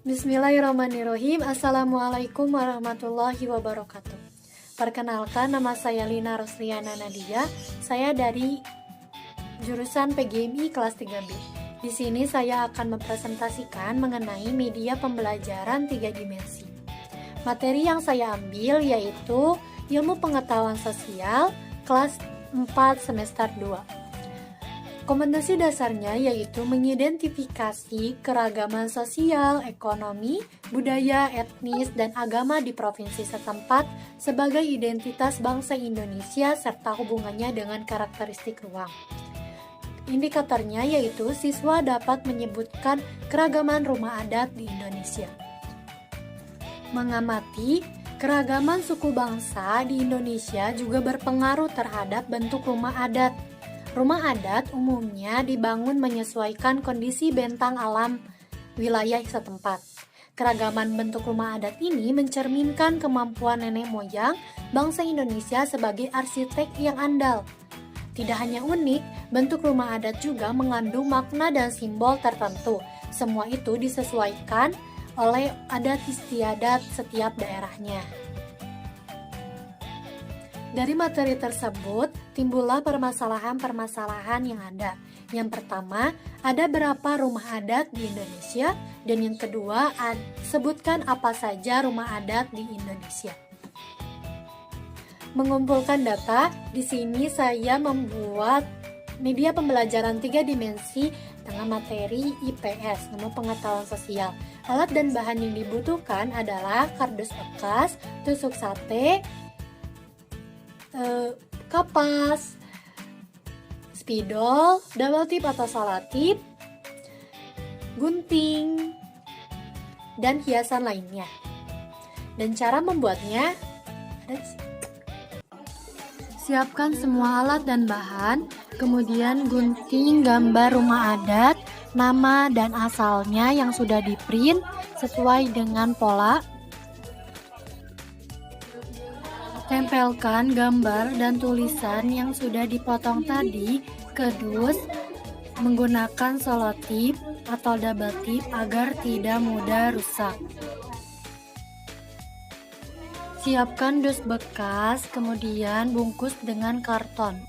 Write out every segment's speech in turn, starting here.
Bismillahirrahmanirrahim. Assalamualaikum warahmatullahi wabarakatuh. Perkenalkan, nama saya Lina Rosliana Nadia. Saya dari jurusan PGMI kelas 3B. Di sini saya akan mempresentasikan mengenai media pembelajaran 3 dimensi. Materi yang saya ambil yaitu Ilmu Pengetahuan Sosial kelas 4 semester 2. Kompetensi dasarnya yaitu mengidentifikasi keragaman sosial, ekonomi, budaya, etnis, dan agama di provinsi setempat sebagai identitas bangsa Indonesia serta hubungannya dengan karakteristik ruang. Indikatornya yaitu siswa dapat menyebutkan keragaman rumah adat di Indonesia. Mengamati keragaman suku bangsa di Indonesia juga berpengaruh terhadap bentuk rumah adat. Rumah adat umumnya dibangun menyesuaikan kondisi bentang alam wilayah setempat. Keragaman bentuk rumah adat ini mencerminkan kemampuan nenek moyang bangsa Indonesia sebagai arsitek yang andal. Tidak hanya unik, bentuk rumah adat juga mengandung makna dan simbol tertentu. Semua itu disesuaikan oleh adat istiadat setiap daerahnya. Dari materi tersebut, timbullah permasalahan-permasalahan yang ada. Yang pertama, ada berapa rumah adat di Indonesia? Dan yang kedua, sebutkan apa saja rumah adat di Indonesia. Mengumpulkan data, di sini saya membuat media pembelajaran 3 dimensi dengan materi IPS, Ilmu Pengetahuan Sosial. Alat dan bahan yang dibutuhkan adalah kardus bekas, tusuk sate, kapas, spidol, double tip atau salatip, gunting, dan hiasan lainnya. Dan cara membuatnya, siapkan semua alat dan bahan, kemudian gunting gambar rumah adat, nama dan asalnya yang sudah di-print sesuai dengan pola. Tempelkan gambar dan tulisan yang sudah dipotong tadi ke dus menggunakan selotip atau double tip agar tidak mudah rusak. Siapkan dus bekas, kemudian bungkus dengan karton.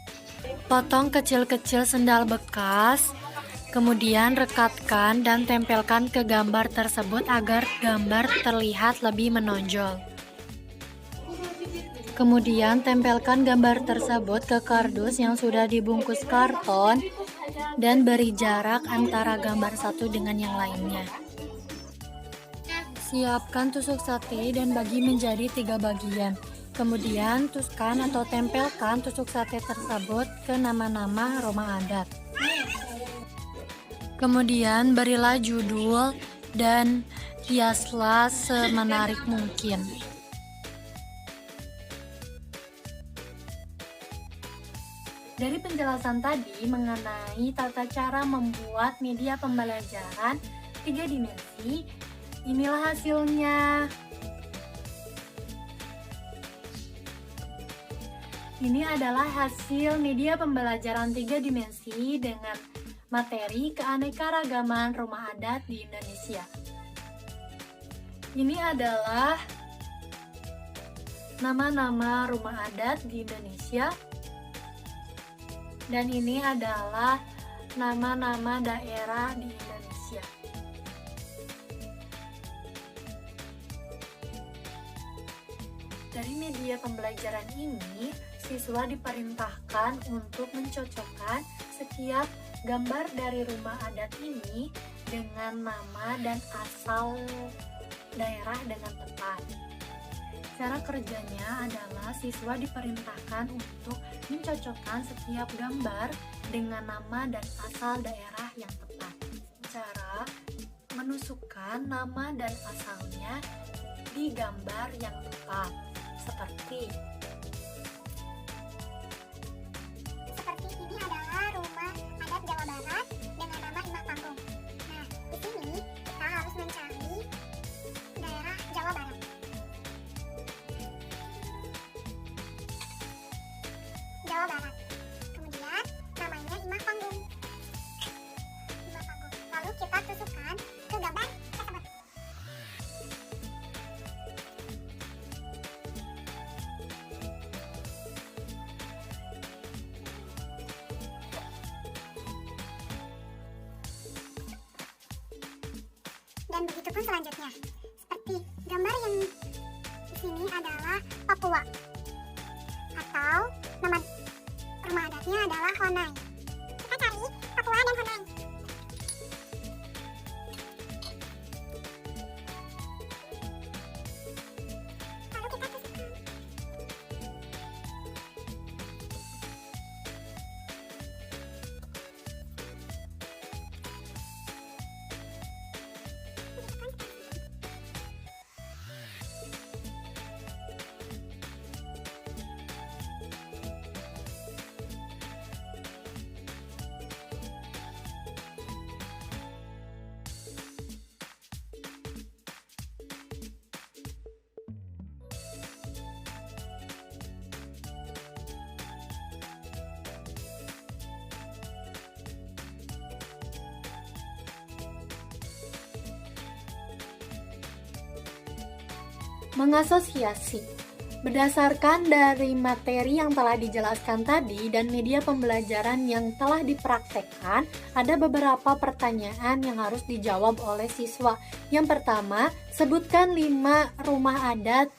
Potong kecil-kecil sendal bekas, kemudian rekatkan dan tempelkan ke gambar tersebut agar gambar terlihat lebih menonjol. Kemudian tempelkan gambar tersebut ke kardus yang sudah dibungkus karton dan beri jarak antara gambar satu dengan yang lainnya. Siapkan tusuk sate dan bagi menjadi 3 bagian. Kemudian tusukkan atau tempelkan tusuk sate tersebut ke nama-nama rumah adat. Kemudian berilah judul dan hiaslah semenarik mungkin. Dari penjelasan tadi mengenai tata cara membuat media pembelajaran 3 dimensi, inilah hasilnya. Ini adalah hasil media pembelajaran 3 dimensi dengan materi keanekaragaman rumah adat di Indonesia. Ini adalah nama-nama rumah adat di Indonesia. Dan ini adalah nama-nama daerah di Indonesia. Dari media pembelajaran ini, siswa diperintahkan untuk mencocokkan setiap gambar dari rumah adat ini dengan nama dan asal daerah dengan tepat. Cara kerjanya adalah siswa diperintahkan untuk mencocokkan setiap gambar dengan nama dan asal daerah yang tepat. Cara menusukkan nama dan asalnya di gambar yang tepat, seperti ini adalah rumah adat Jawa Barat dengan nama Imah Panggung. Nah, di sini kita harus mencari daerah Jawa Barat. Jawa Barat. Kemudian namanya Imah Panggung. Imah Panggung. Lalu kita tusukkan ke gambar tersebut. Dan begitu pun selanjutnya. Seperti gambar yang di sini adalah Papua, atau nama rumah adatnya adalah Honai. Kita cari Papua dan Honai. Lalu kita tusukkan. Mengasosiasi. Berdasarkan dari materi yang telah dijelaskan tadi dan media pembelajaran yang telah dipraktekkan, ada beberapa pertanyaan yang harus dijawab oleh siswa. Yang pertama, sebutkan 5 rumah adat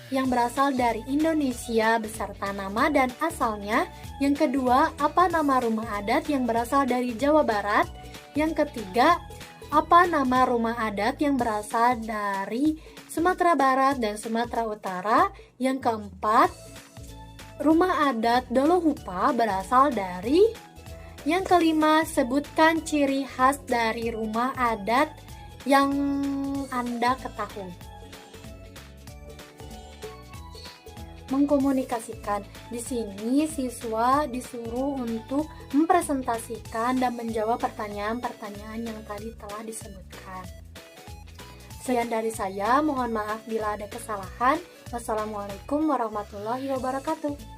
yang berasal dari Indonesia beserta nama dan asalnya. Yang kedua, apa nama rumah adat yang berasal dari Jawa Barat? Yang ketiga, apa nama rumah adat yang berasal dari Sumatera Barat dan Sumatera Utara? Yang keempat, rumah adat Dolohupa berasal dari. Yang kelima, sebutkan ciri khas dari rumah adat yang Anda ketahui. Mengkomunikasikan. Di sini siswa disuruh untuk mempresentasikan dan menjawab pertanyaan-pertanyaan yang tadi telah disebutkan. Sekian dari saya, mohon maaf bila ada kesalahan. Wassalamualaikum warahmatullahi wabarakatuh.